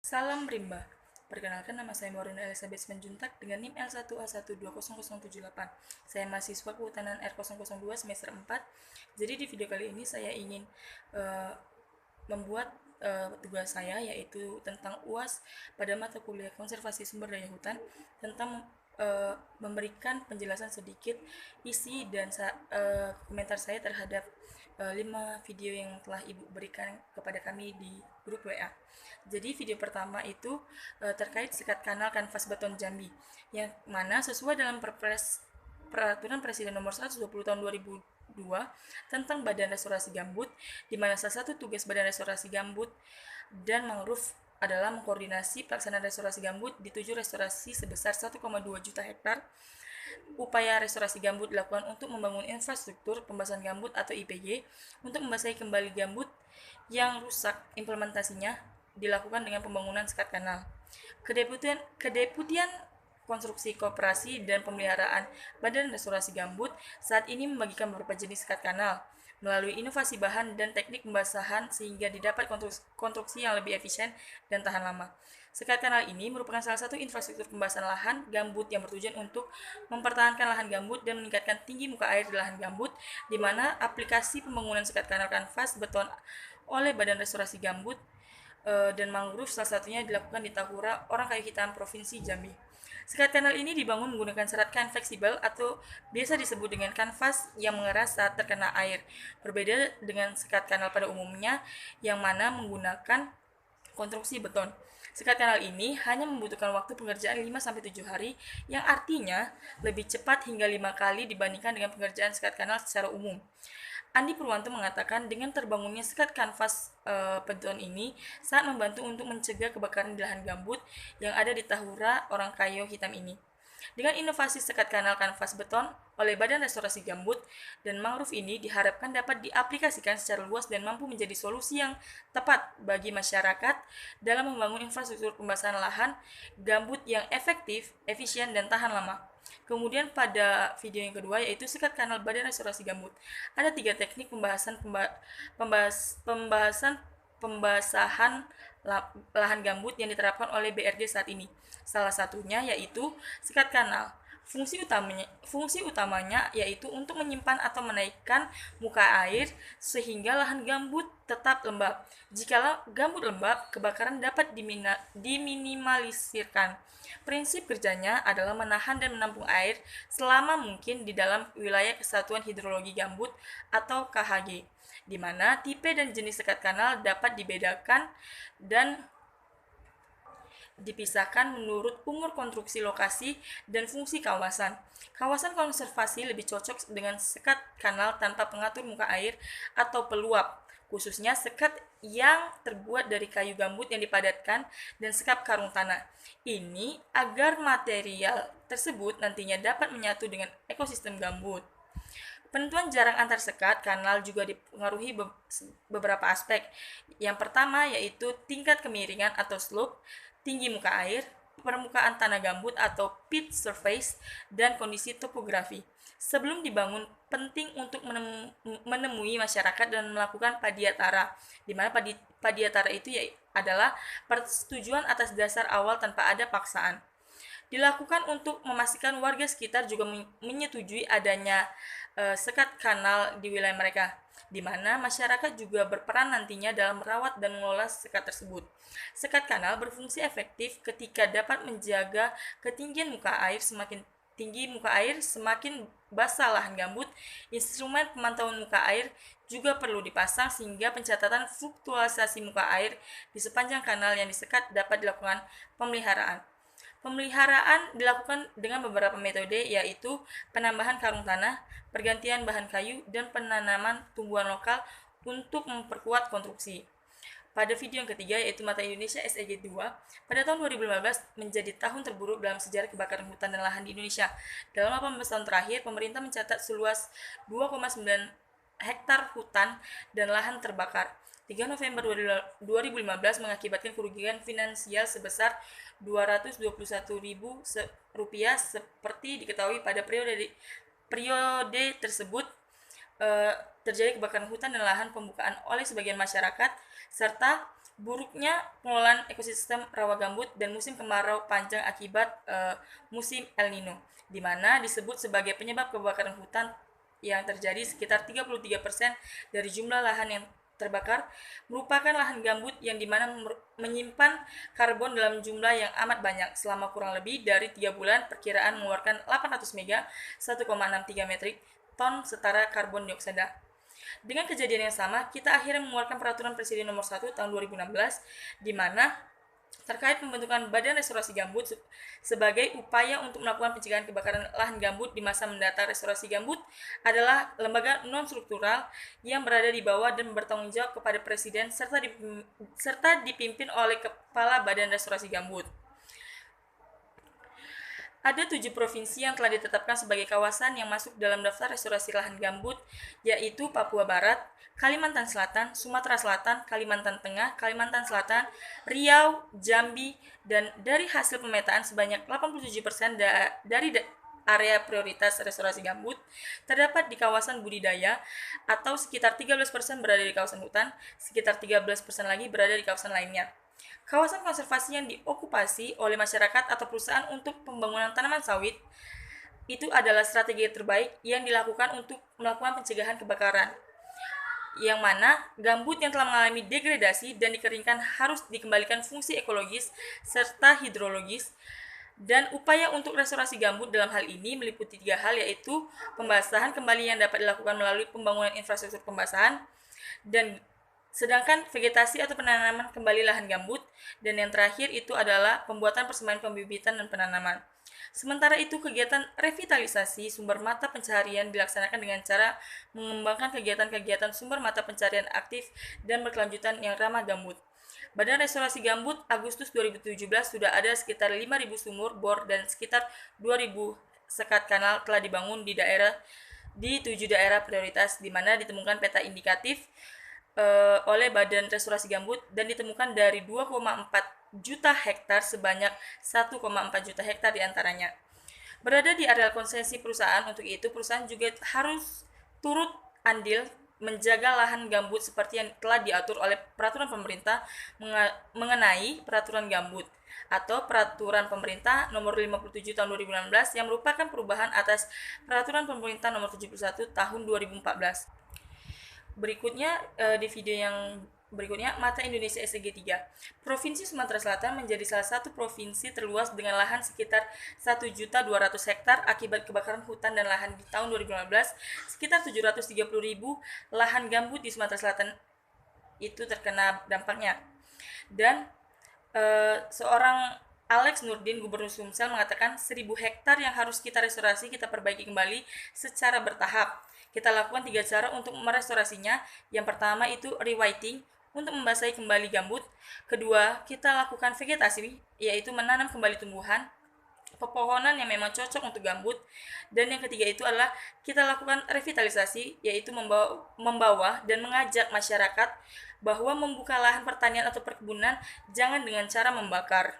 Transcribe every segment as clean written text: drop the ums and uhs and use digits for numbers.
Salam Rimba. Perkenalkan, nama saya Maureen Elizabeth Menjuntak dengan NIM L1A1200078. Saya mahasiswa Kehutanan R002 semester 4. Jadi di video kali ini saya ingin membuat tugas saya, yaitu tentang UAS pada mata kuliah Konservasi Sumber Daya Hutan, tentang memberikan penjelasan sedikit isi dan komentar saya terhadap 5 video yang telah Ibu berikan kepada kami di grup WA. Jadi video pertama itu terkait sekat kanal kanvas beton Jambi, yang mana sesuai dalam Peraturan Presiden Nomor 120 Tahun 2002 tentang Badan Restorasi Gambut, di mana salah satu tugas Badan Restorasi Gambut dan Mangrove adalah mengkoordinasi pelaksanaan restorasi gambut di 7 restorasi sebesar 1,2 juta hektar. Upaya restorasi gambut dilakukan untuk membangun infrastruktur pembasahan gambut atau IPG untuk membasahi kembali gambut yang rusak. Implementasinya dilakukan dengan pembangunan sekat kanal. Kedeputian Konstruksi Koperasi dan Pemeliharaan Badan Restorasi Gambut saat ini membagikan beberapa jenis sekat kanal melalui inovasi bahan dan teknik pembasahan sehingga didapat konstruksi yang lebih efisien dan tahan lama. Sekat kanal ini merupakan salah satu infrastruktur pembasahan lahan gambut yang bertujuan untuk mempertahankan lahan gambut dan meningkatkan tinggi muka air di lahan gambut, di mana aplikasi pembangunan sekat kanal kanvas beton oleh Badan Restorasi Gambut dan Mangrove salah satunya dilakukan di Tahura, Orangkayu Hitam, Provinsi Jambi. Sekat kanal ini dibangun menggunakan serat kain fleksibel atau biasa disebut dengan kanvas yang mengeras saat terkena air. Berbeda dengan sekat kanal pada umumnya yang mana menggunakan konstruksi beton. Sekat kanal ini hanya membutuhkan waktu pengerjaan 5-7 hari, yang artinya lebih cepat hingga 5 kali dibandingkan dengan pengerjaan sekat kanal secara umum. Andi Purwanto mengatakan dengan terbangunnya sekat kanvas beton ini sangat membantu untuk mencegah kebakaran di lahan gambut yang ada di Tahura Orangkayu Hitam ini. Dengan inovasi sekat kanal kanvas beton oleh Badan Restorasi Gambut dan Mangrove ini diharapkan dapat diaplikasikan secara luas dan mampu menjadi solusi yang tepat bagi masyarakat dalam membangun infrastruktur pembasahan lahan gambut yang efektif, efisien, dan tahan lama. Kemudian pada video yang kedua yaitu sekat kanal Badan Restorasi Gambut. Ada 3 teknik pembasahan lahan gambut yang diterapkan oleh BRG saat ini. Salah satunya yaitu sekat kanal. Fungsi utamanya yaitu untuk menyimpan atau menaikkan muka air sehingga lahan gambut tetap lembab. Jika gambut lembab, kebakaran dapat diminimalisirkan. Prinsip kerjanya adalah menahan dan menampung air selama mungkin di dalam wilayah Kesatuan Hidrologi Gambut atau KHG, di mana tipe dan jenis sekat kanal dapat dibedakan dan dipisahkan menurut umur konstruksi, lokasi, dan fungsi kawasan. Kawasan konservasi lebih cocok dengan sekat kanal tanpa pengatur muka air atau peluap, khususnya sekat yang terbuat dari kayu gambut yang dipadatkan dan sekap karung tanah. Ini agar material tersebut nantinya dapat menyatu dengan ekosistem gambut. Penentuan jarak antar sekat kanal juga dipengaruhi beberapa aspek. Yang pertama yaitu tingkat kemiringan atau slope, tinggi muka air, permukaan tanah gambut atau pit surface, dan kondisi topografi. Sebelum dibangun, penting untuk menemui masyarakat dan melakukan padiatara, di mana padiatara itu adalah persetujuan atas dasar awal tanpa ada paksaan. Dilakukan untuk memastikan warga sekitar juga menyetujui adanya sekat kanal di wilayah mereka, di mana masyarakat juga berperan nantinya dalam merawat dan mengelola sekat tersebut. Sekat kanal berfungsi efektif ketika dapat menjaga ketinggian muka air. Semakin tinggi muka air, semakin basah lahan gambut. Instrumen pemantauan muka air juga perlu dipasang sehingga pencatatan fluktuasi muka air di sepanjang kanal yang disekat dapat dilakukan pemeliharaan. Pemeliharaan dilakukan dengan beberapa metode, yaitu penambahan karung tanah, pergantian bahan kayu, dan penanaman tumbuhan lokal untuk memperkuat konstruksi. Pada video yang ketiga, yaitu Mata Indonesia SEG 2, pada tahun 2015 menjadi tahun terburuk dalam sejarah kebakaran hutan dan lahan di Indonesia. Dalam 18 tahun terakhir, pemerintah mencatat seluas 2,9 hektar hutan dan lahan terbakar. 3 November 2015 mengakibatkan kerugian finansial sebesar Rp221.000 seperti diketahui pada periode tersebut terjadi kebakaran hutan dan lahan pembukaan oleh sebagian masyarakat serta buruknya pengelolaan ekosistem rawa gambut dan musim kemarau panjang akibat musim El Nino, di mana disebut sebagai penyebab kebakaran hutan yang terjadi sekitar 33% dari jumlah lahan yang terbakar merupakan lahan gambut yang dimana menyimpan karbon dalam jumlah yang amat banyak selama kurang lebih dari 3 bulan, perkiraan mengeluarkan 800 mega 1,63 metrik ton setara karbon dioksida. Dengan kejadian yang sama, kita akhirnya mengeluarkan peraturan Presiden nomor 1 tahun 2016 di mana terkait pembentukan Badan Restorasi Gambut sebagai upaya untuk melakukan pencegahan kebakaran lahan gambut di masa mendatang. Restorasi gambut adalah lembaga non-struktural yang berada di bawah dan bertanggung jawab kepada Presiden serta dipimpin oleh Kepala Badan Restorasi Gambut. Ada 7 provinsi yang telah ditetapkan sebagai kawasan yang masuk dalam daftar restorasi lahan gambut, yaitu Papua Barat, Kalimantan Selatan, Sumatera Selatan, Kalimantan Tengah, Kalimantan Selatan, Riau, Jambi, dan dari hasil pemetaan sebanyak 87% dari area prioritas restorasi gambut terdapat di kawasan budidaya atau sekitar 13% berada di kawasan hutan, sekitar 13% lagi berada di kawasan lainnya. Kawasan konservasi yang diokupasi oleh masyarakat atau perusahaan untuk pembangunan tanaman sawit itu adalah strategi terbaik yang dilakukan untuk melakukan pencegahan kebakaran. Yang mana gambut yang telah mengalami degradasi dan dikeringkan harus dikembalikan fungsi ekologis serta hidrologis. Dan upaya untuk restorasi gambut dalam hal ini meliputi 3 hal, yaitu pembasahan kembali yang dapat dilakukan melalui pembangunan infrastruktur pembasahan, dan sedangkan vegetasi atau penanaman kembali lahan gambut, dan yang terakhir itu adalah pembuatan persemaian pembibitan dan penanaman. Sementara itu, kegiatan revitalisasi sumber mata pencaharian dilaksanakan dengan cara mengembangkan kegiatan-kegiatan sumber mata pencaharian aktif dan berkelanjutan yang ramah gambut. Badan Restorasi Gambut Agustus 2017 sudah ada sekitar 5.000 sumur bor dan sekitar 2.000 sekat kanal telah dibangun di 7 daerah prioritas, di mana ditemukan peta indikatif oleh Badan Restorasi Gambut dan ditemukan dari 2,4 juta hektar sebanyak 1,4 juta hektar diantaranya berada di areal konsesi perusahaan. Untuk itu, perusahaan juga harus turut andil menjaga lahan gambut seperti yang telah diatur oleh peraturan pemerintah mengenai peraturan gambut atau peraturan pemerintah nomor 57 tahun 2016 yang merupakan perubahan atas peraturan pemerintah nomor 71 tahun 2014. Berikutnya di video yang berikutnya, Mata Indonesia SDG 3. Provinsi Sumatera Selatan menjadi salah satu provinsi terluas dengan lahan sekitar 1.200.000 hektar akibat kebakaran hutan dan lahan di tahun 2015. Sekitar 730.000 lahan gambut di Sumatera Selatan itu terkena dampaknya. Dan seorang Alex Nurdin, Gubernur Sumsel, mengatakan 1.000 hektar yang harus kita restorasi, kita perbaiki kembali secara bertahap. Kita lakukan 3 cara untuk merestorasinya. Yang pertama itu rewhitening, untuk membasahi kembali gambut. Kedua, kita lakukan vegetasi, yaitu menanam kembali tumbuhan pepohonan yang memang cocok untuk gambut. Dan yang ketiga itu adalah kita lakukan revitalisasi, yaitu membawa dan mengajak masyarakat bahwa membuka lahan pertanian atau perkebunan jangan dengan cara membakar.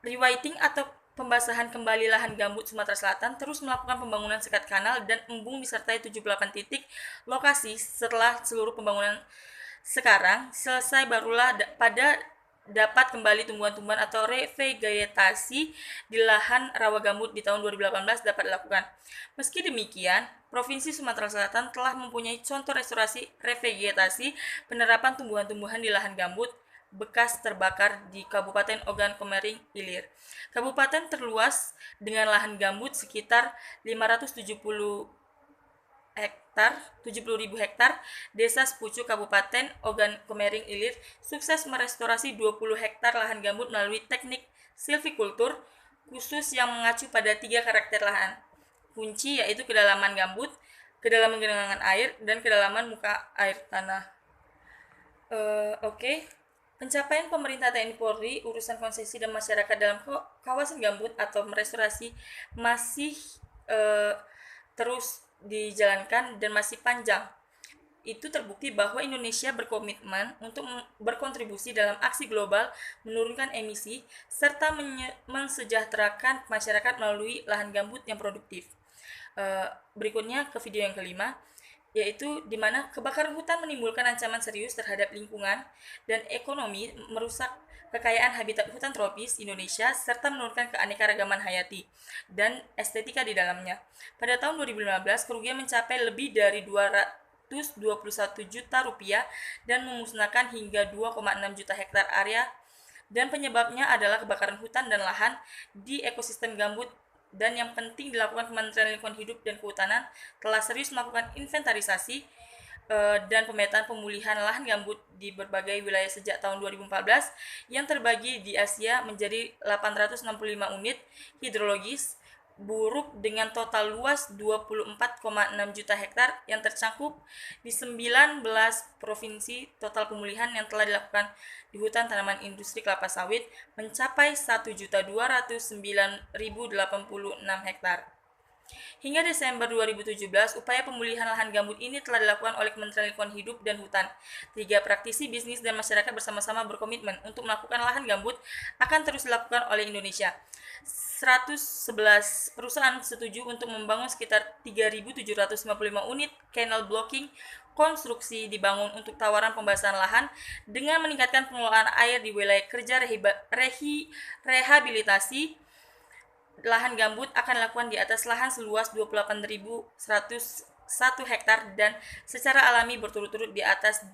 Rewhitening atau pembasahan kembali lahan gambut Sumatera Selatan terus melakukan pembangunan sekat kanal dan embung disertai 78 titik lokasi. Setelah seluruh pembangunan sekarang selesai, barulah pada dapat kembali tumbuhan-tumbuhan atau revegetasi di lahan rawa gambut di tahun 2018 dapat dilakukan. Meski demikian, Provinsi Sumatera Selatan telah mempunyai contoh restorasi revegetasi penerapan tumbuhan-tumbuhan di lahan gambut bekas terbakar di Kabupaten Ogan Komering Ilir. Kabupaten terluas dengan lahan gambut sekitar 570 hektar, 70.000 hektar. Desa Sepucuk Kabupaten Ogan Komering Ilir sukses merestorasi 20 hektar lahan gambut melalui teknik silvikultur khusus yang mengacu pada 3 karakter lahan kunci, yaitu kedalaman gambut, kedalaman genangan air, dan kedalaman muka air tanah. Pencapaian pemerintah TNI Polri urusan konsesi dan masyarakat dalam kawasan gambut atau merestorasi masih terus dijalankan dan masih panjang. Itu terbukti bahwa Indonesia berkomitmen untuk berkontribusi dalam aksi global menurunkan emisi serta mensejahterakan masyarakat melalui lahan gambut yang produktif. Berikutnya ke video yang kelima. yaitu di mana kebakaran hutan menimbulkan ancaman serius terhadap lingkungan dan ekonomi, merusak kekayaan habitat hutan tropis Indonesia, serta menurunkan keanekaragaman hayati dan estetika di dalamnya. Pada tahun 2015, kerugian mencapai lebih dari 221 juta rupiah dan memusnahkan hingga 2,6 juta hektar area, dan penyebabnya adalah kebakaran hutan dan lahan di ekosistem gambut. Dan yang penting dilakukan, Kementerian Lingkungan Hidup dan Kehutanan telah serius melakukan inventarisasi dan pemetaan pemulihan lahan gambut di berbagai wilayah sejak tahun 2014 yang terbagi di Asia menjadi 865 unit hidrologis buruk dengan total luas 24,6 juta hektar yang tercakup di 19 provinsi. Total pemulihan yang telah dilakukan di hutan tanaman industri kelapa sawit mencapai 1.209.086 hektar. Hingga Desember 2017, upaya pemulihan lahan gambut ini telah dilakukan oleh Kementerian Lingkungan Hidup dan Hutan. 3 praktisi bisnis dan masyarakat bersama-sama berkomitmen untuk melakukan lahan gambut akan terus dilakukan oleh Indonesia. 111 perusahaan setuju untuk membangun sekitar 3.755 unit canal blocking konstruksi dibangun untuk tawaran pembahasan lahan dengan meningkatkan pengelolaan air di wilayah kerja rehabilitasi. Lahan gambut akan dilakukan di atas lahan seluas 28.101 hektar dan secara alami berturut-turut di atas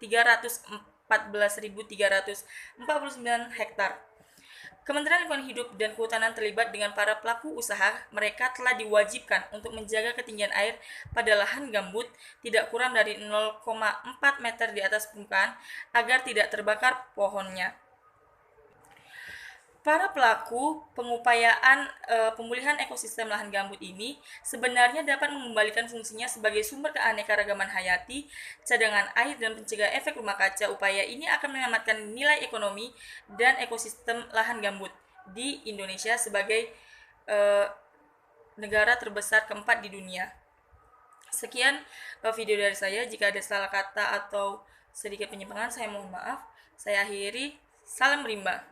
314.349 hektar. Kementerian Lingkungan Hidup dan Kehutanan terlibat dengan para pelaku usaha. Mereka telah diwajibkan untuk menjaga ketinggian air pada lahan gambut tidak kurang dari 0,4 meter di atas permukaan agar tidak terbakar pohonnya. Para pelaku pengupayaan pemulihan ekosistem lahan gambut ini sebenarnya dapat mengembalikan fungsinya sebagai sumber keanekaragaman hayati, cadangan air, dan pencegah efek rumah kaca. Upaya ini akan menyelamatkan nilai ekonomi dan ekosistem lahan gambut di Indonesia sebagai negara terbesar keempat di dunia. Sekian video dari saya. Jika ada salah kata atau sedikit penyimpangan, saya mohon maaf. Saya akhiri. Salam rimba.